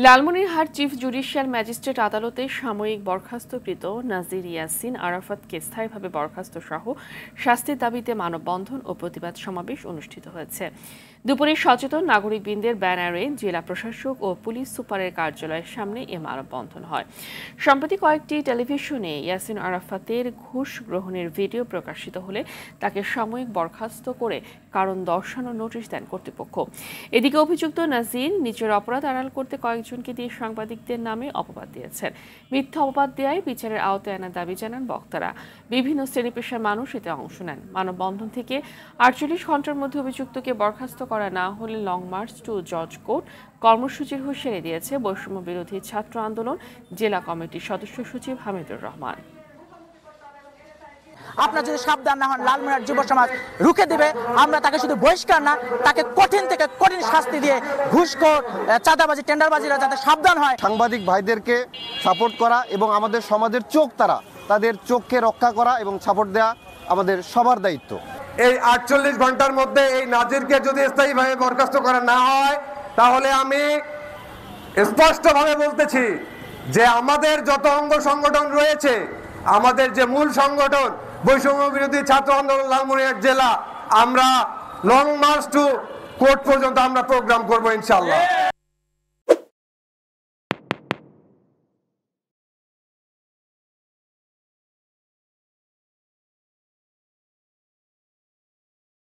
Lalmonirhat chief judicial magistrate আদালতে সাময়িক বরখাস্তকৃত নাজির ইয়াসিন আরাফাতকে স্থায়ীভাবে বরখাস্ত সহ শাস্তির দাবিতে মানববন্ধন ও প্রতিবাদ সমাবেশ অনুষ্ঠিত হয়েছে। দুপুরে সচেতন নাগরিকবৃন্দের ব্যানারে জেলা প্রশাসক ও পুলিশ সুপারের কার্যালয়ের সামনে এ মানববন্ধন হয়। সম্প্রতি কয়েকটি টেলিভিশনে ইয়াসিন আরাফাতের ঘুষ গ্রহণের ভিডিও প্রকাশিত হলে তাকে সাময়িক বরখাস্ত করে কারণ দর্শানোর নোটিশ দেন কর্তৃপক্ষ। এদিকে অভিযুক্ত নাজির নিজের অপরাধ আড়াল করতে কয়েকজনকে দিয়ে সাংবাদিকদের নামে অপবাদ দিয়েছেন। মিথ্যা অপবাদ দেওয়ায় বিচারের আওতায় আনার দাবি জানান বক্তারা। বিভিন্ন শ্রেণী পেশার মানুষ এতে অংশ নেন। মানববন্ধন থেকে ৪৮ ঘন্টার মধ্যে অভিযুক্তকে বরখাস্ত করা না হলে লং মার্চ টু জজ কোর্ট কর্মসূচির হুঁশিয়ারি দিয়েছে বৈষম্য বিরোধী ছাত্র আন্দোলন জেলা কমিটির সদস্য সচিব হামিদুর রহমান। আপনারা যদি সাবধান না হন, লালমনিরহাট যুব সমাজ রুখে দেবে। আমরা তাকে শুধু বহিষ্কার না, তাকে কঠিন থেকে কঠিন শাস্তি দিয়ে ঘুষখোর, চাঁদাবাজি, টেন্ডারবাজিরা যাতে সাবধান হয়। সাংবাদিক ভাইদেরকে সাপোর্ট করা এবং আমাদের সমাজের চোখ তাদের চোখকে রক্ষা করা এবং সাপোর্ট দেওয়া আমাদের সবার দায়িত্ব। এই ৪৮ ঘন্টার মধ্যে এই নাজিরকে যদি স্থায়ীভাবে বরখাস্ত করা না হয়, তাহলে আমি স্পষ্টভাবে বলতেছি যে আমাদের যত অঙ্গ সংগঠন রয়েছে, আমাদের যে মূল সংগঠন বৈষম্য বিরোধী ছাত্র আন্দোলন লালমনিরহাট জেলা, আমরা লং মার্চ টু কোর্ট পর্যন্ত আমরা প্রোগ্রাম করবো ইনশাআল্লাহ।